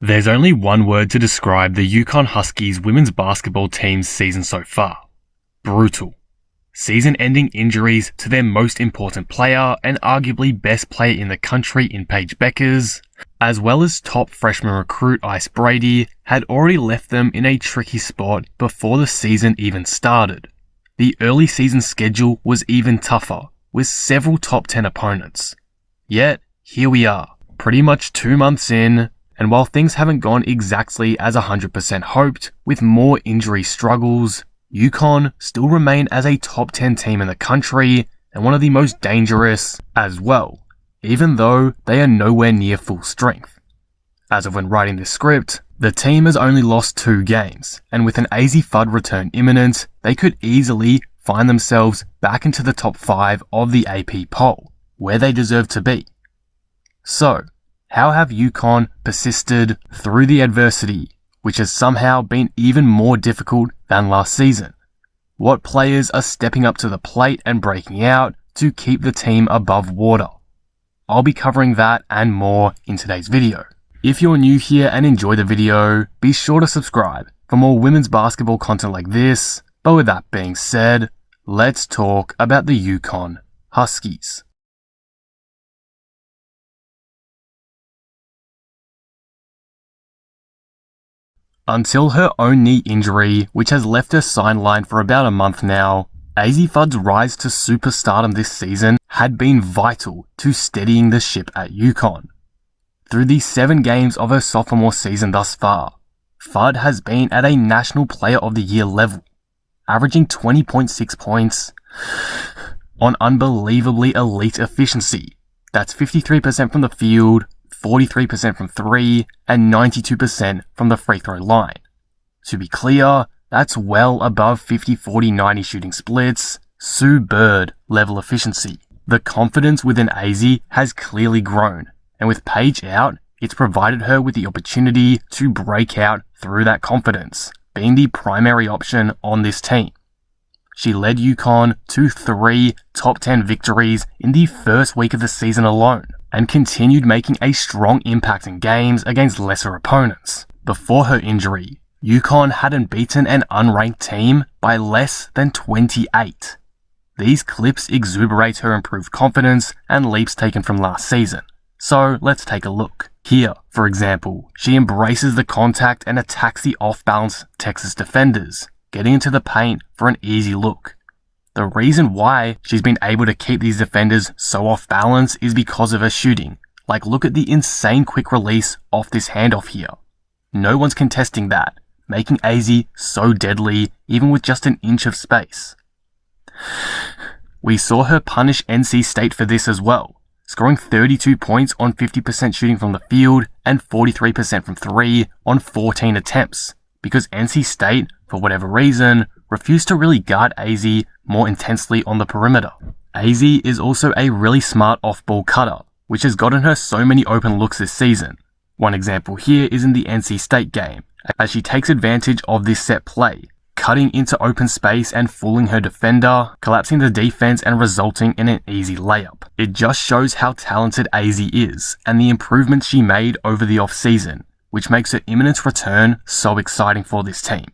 There's only one word to describe the UConn Huskies women's basketball team's season so far. Brutal. Season-ending injuries to their most important player and arguably best player in the country in Paige Bueckers, as well as top freshman recruit Ice Brady, had already left them in a tricky spot before the season even started. The early season schedule was even tougher, with several top 10 opponents. Yet, here we are, pretty much 2 months in, and while things haven't gone exactly as 100% hoped, with more injury struggles, UConn still remain as a top 10 team in the country and one of the most dangerous as well, even though they are nowhere near full strength. As of when writing this script, the team has only lost 2 games, and with an Azzi Fudd return imminent, they could easily find themselves back into the top 5 of the AP poll, where they deserve to be. So, how have UConn persisted through the adversity, which has somehow been even more difficult than last season? What players are stepping up to the plate and breaking out to keep the team above water? I'll be covering that and more in today's video. If you're new here and enjoy the video, be sure to subscribe for more women's basketball content like this. But with that being said, let's talk about the UConn Huskies. Until her own knee injury, which has left her sidelined for about a month now, Azzi Fudd's rise to superstardom this season had been vital to steadying the ship at UConn. Through the 7 games of her sophomore season thus far, Fudd has been at a National Player of the Year level, averaging 20.6 points on unbelievably elite efficiency. That's 53% from the field, 43% from 3, and 92% from the free throw line. To be clear, that's well above 50-40-90 shooting splits, Sue Bird level efficiency. The confidence within Azzi has clearly grown, and with Paige out, it's provided her with the opportunity to break out through that confidence, being the primary option on this team. She led UConn to 3 top 10 victories in the first week of the season alone, and continued making a strong impact in games against lesser opponents. Before her injury, UConn hadn't beaten an unranked team by less than 28. These clips exuberate her improved confidence and leaps taken from last season. So let's take a look. Here, for example, she embraces the contact and attacks the off-balance Texas defenders, getting into the paint for an easy look. The reason why she's been able to keep these defenders so off balance is because of her shooting. Like, look at the insane quick release off this handoff here. No one's contesting that, making Azzi so deadly even with just an inch of space. We saw her punish NC State for this as well, scoring 32 points on 50% shooting from the field and 43% from 3 on 14 attempts, because NC State, for whatever reason, refused to really guard Azzi more intensely on the perimeter. Azzi is also a really smart off-ball cutter, which has gotten her so many open looks this season. One example here is in the NC State game, as she takes advantage of this set play, cutting into open space and fooling her defender, collapsing the defense and resulting in an easy layup. It just shows how talented Azzi is, and the improvements she made over the off-season, which makes her imminent return so exciting for this team.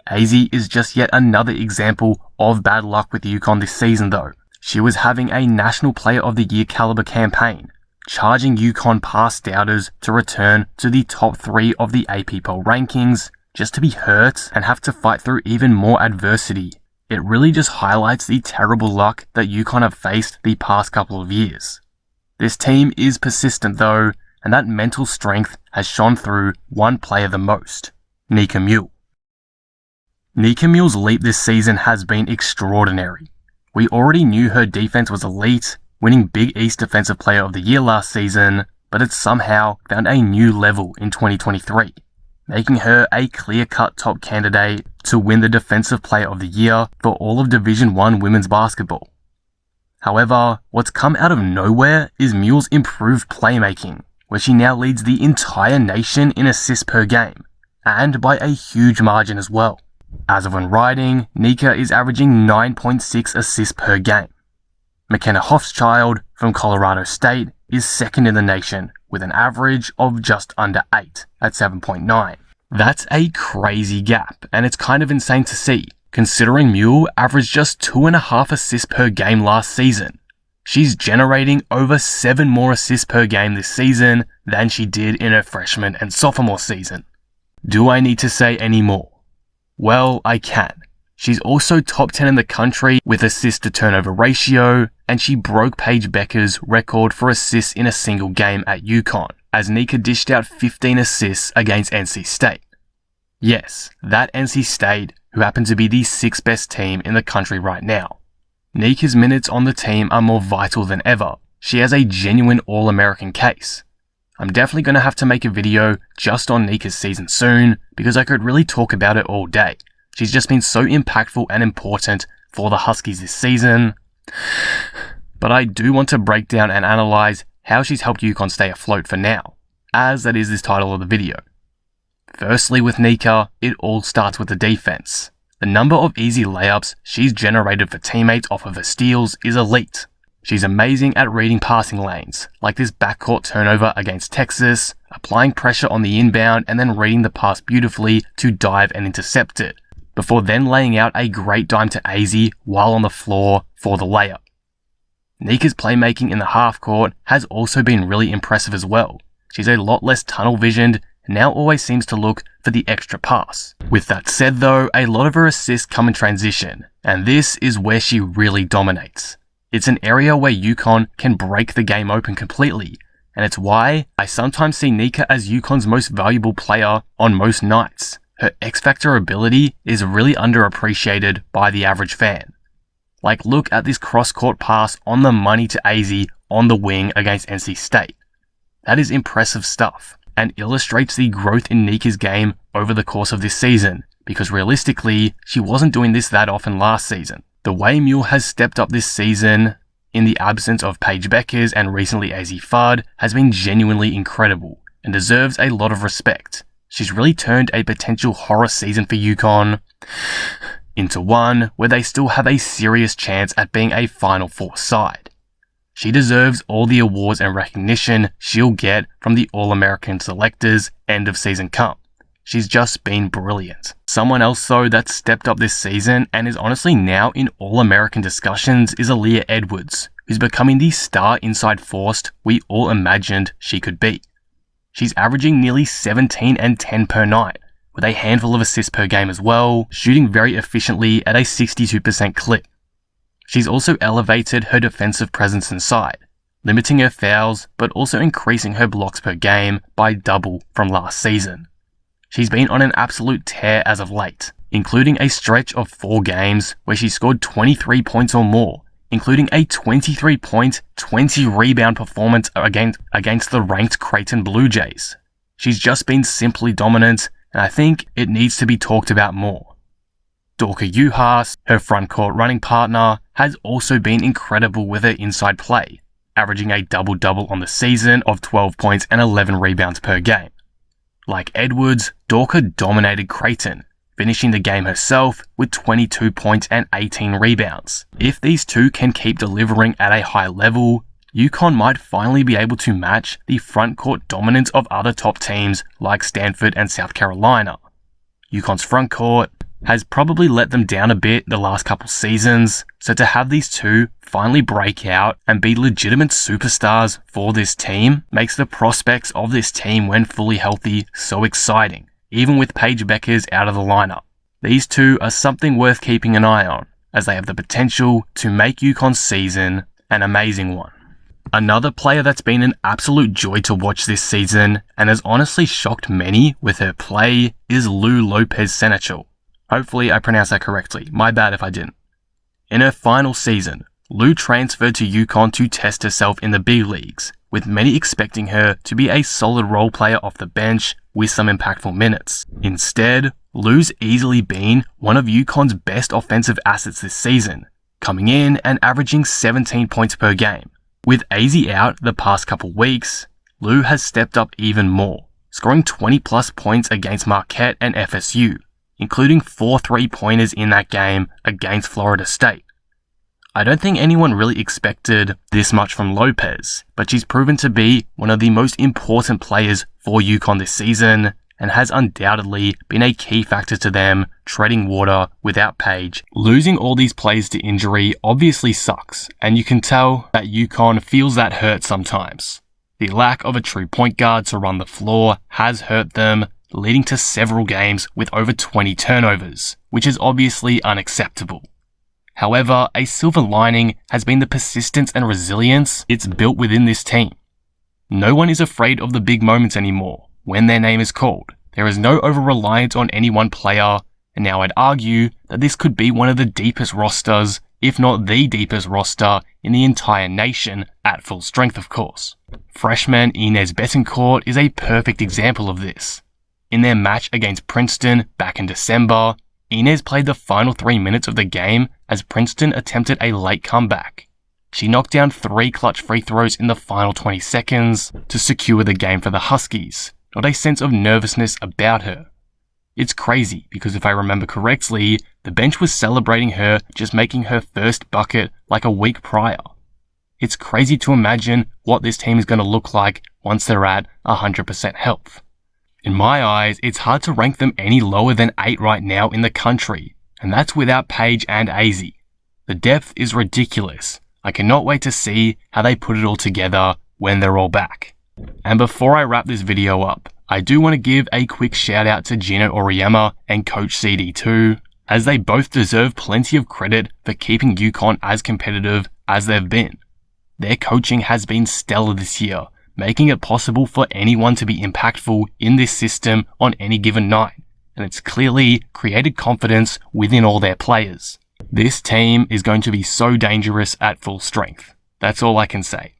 Azzi is just yet another example of bad luck with UConn this season though. She was having a National Player of the Year caliber campaign, charging UConn past doubters to return to the top 3 of the AP poll rankings, just to be hurt and have to fight through even more adversity. It really just highlights the terrible luck that UConn have faced the past couple of years. This team is persistent though, and that mental strength has shone through one player the most, Nika Mühl. Nika Mühl's leap this season has been extraordinary. We already knew her defense was elite, winning Big East Defensive Player of the Year last season, but it's somehow found a new level in 2023, making her a clear-cut top candidate to win the Defensive Player of the Year for all of Division I women's basketball. However, what's come out of nowhere is Mühl's improved playmaking, where she now leads the entire nation in assists per game, and by a huge margin as well. As of when writing, Nika is averaging 9.6 assists per game. McKenna Hofschild from Colorado State is second in the nation with an average of just under 8 at 7.9. That's a crazy gap, and it's kind of insane to see, considering Mule averaged just 2.5 assists per game last season. She's generating over 7 more assists per game this season than she did in her freshman and sophomore season. Do I need to say any more? Well, I can. She's also top 10 in the country with assist to turnover ratio, and she broke Paige Bueckers' record for assists in a single game at UConn, as Nika dished out 15 assists against NC State. Yes, that NC State, who happen to be the 6th best team in the country right now. Nika's minutes on the team are more vital than ever. She has a genuine All-American case. I'm definitely going to have to make a video just on Nika's season soon, because I could really talk about it all day. She's just been so impactful and important for the Huskies this season. But I do want to break down and analyze how she's helped UConn stay afloat for now, as that is this title of the video. Firstly, with Nika, it all starts with the defense. The number of easy layups she's generated for teammates off of her steals is elite. She's amazing at reading passing lanes, like this backcourt turnover against Texas, applying pressure on the inbound and then reading the pass beautifully to dive and intercept it, before then laying out a great dime to Azzi while on the floor for the layup. Nika's playmaking in the half court has also been really impressive as well. She's a lot less tunnel visioned, and now always seems to look for the extra pass. With that said though, a lot of her assists come in transition, and this is where she really dominates. It's an area where UConn can break the game open completely, and it's why I sometimes see Nika as UConn's most valuable player on most nights. Her X-Factor ability is really underappreciated by the average fan. Like, look at this cross-court pass on the money to Azzi on the wing against NC State. That is impressive stuff, and illustrates the growth in Nika's game over the course of this season, because realistically, she wasn't doing this that often last season. The way Mule has stepped up this season, in the absence of Paige Bueckers and recently Azzi Fudd, has been genuinely incredible, and deserves a lot of respect. She's really turned a potential horror season for UConn into one where they still have a serious chance at being a Final Four side. She deserves all the awards and recognition she'll get from the All-American selectors end of season come. She's just been brilliant. Someone else though that stepped up this season and is honestly now in All-American discussions is Aaliyah Edwards, who's becoming the star inside force we all imagined she could be. She's averaging nearly 17 and 10 per night, with a handful of assists per game as well, shooting very efficiently at a 62% clip. She's also elevated her defensive presence inside, limiting her fouls but also increasing her blocks per game by double from last season. She's been on an absolute tear as of late, including a stretch of 4 games where she scored 23 points or more, including a 23-point, 20-rebound performance against the ranked Creighton Blue Jays. She's just been simply dominant, and I think it needs to be talked about more. Dorka Juhas, her frontcourt running partner, has also been incredible with her inside play, averaging a double-double on the season of 12 points and 11 rebounds per game. Like Edwards, Dorka dominated Creighton, finishing the game herself with 22 points and 18 rebounds. If these two can keep delivering at a high level, UConn might finally be able to match the frontcourt dominance of other top teams like Stanford and South Carolina. UConn's frontcourt has probably let them down a bit the last couple seasons, so to have these two finally break out and be legitimate superstars for this team makes the prospects of this team when fully healthy so exciting, even with Paige Bueckers out of the lineup. These two are something worth keeping an eye on, as they have the potential to make UConn's season an amazing one. Another player that's been an absolute joy to watch this season, and has honestly shocked many with her play, is Lou Lopez-Senechal. Hopefully I pronounced that correctly, my bad if I didn't. In her final season, Lou transferred to UConn to test herself in the big leagues, with many expecting her to be a solid role player off the bench with some impactful minutes. Instead, Lou's easily been one of UConn's best offensive assets this season, coming in and averaging 17 points per game. With Azzi out the past couple weeks, Lou has stepped up even more, scoring 20 plus points against Marquette and FSU, including 4 3-pointers in that game against Florida State. I don't think anyone really expected this much from Lopez, but she's proven to be one of the most important players for UConn this season, and has undoubtedly been a key factor to them treading water without Paige. Losing all these players to injury obviously sucks, and you can tell that UConn feels that hurt sometimes. The lack of a true point guard to run the floor has hurt them, leading to several games with over 20 turnovers, which is obviously unacceptable. However, a silver lining has been the persistence and resilience it's built within this team. No one is afraid of the big moments anymore when their name is called. There is no over-reliance on any one player, and now I'd argue that this could be one of the deepest rosters, if not the deepest roster, in the entire nation, at full strength of course. Freshman Inez Betancourt is a perfect example of this. In their match against Princeton back in December, Inez played the final 3 minutes of the game as Princeton attempted a late comeback. She knocked down 3 clutch free throws in the final 20 seconds to secure the game for the Huskies, not a sense of nervousness about her. It's crazy because if I remember correctly, the bench was celebrating her just making her first bucket like a week prior. It's crazy to imagine what this team is going to look like once they're at 100% health. In my eyes, it's hard to rank them any lower than 8 right now in the country, and that's without Paige and Azzi. The depth is ridiculous. I cannot wait to see how they put it all together when they're all back. And before I wrap this video up, I do want to give a quick shout out to Gino Auriemma and Coach CD2, as they both deserve plenty of credit for keeping UConn as competitive as they've been. Their coaching has been stellar this year, making it possible for anyone to be impactful in this system on any given night, and it's clearly created confidence within all their players. This team is going to be so dangerous at full strength. That's all I can say.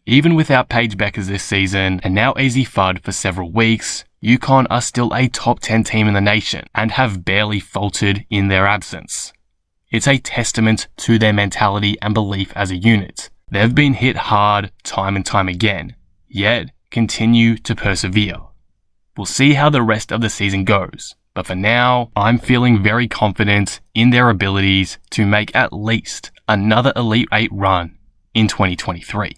Even without Paige Bueckers this season, and now Azzi Fudd for several weeks, UConn are still a top 10 team in the nation and have barely faltered in their absence. It's a testament to their mentality and belief as a unit. They've been hit hard time and time again, yet continue to persevere. We'll see how the rest of the season goes, but for now, I'm feeling very confident in their abilities to make at least another Elite 8 run in 2023.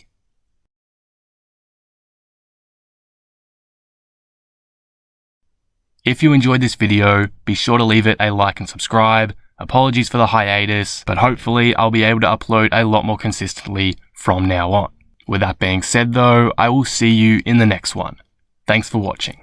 If you enjoyed this video, be sure to leave it a like and subscribe. Apologies for the hiatus, but hopefully I'll be able to upload a lot more consistently from now on. With that being said though, I will see you in the next one. Thanks for watching.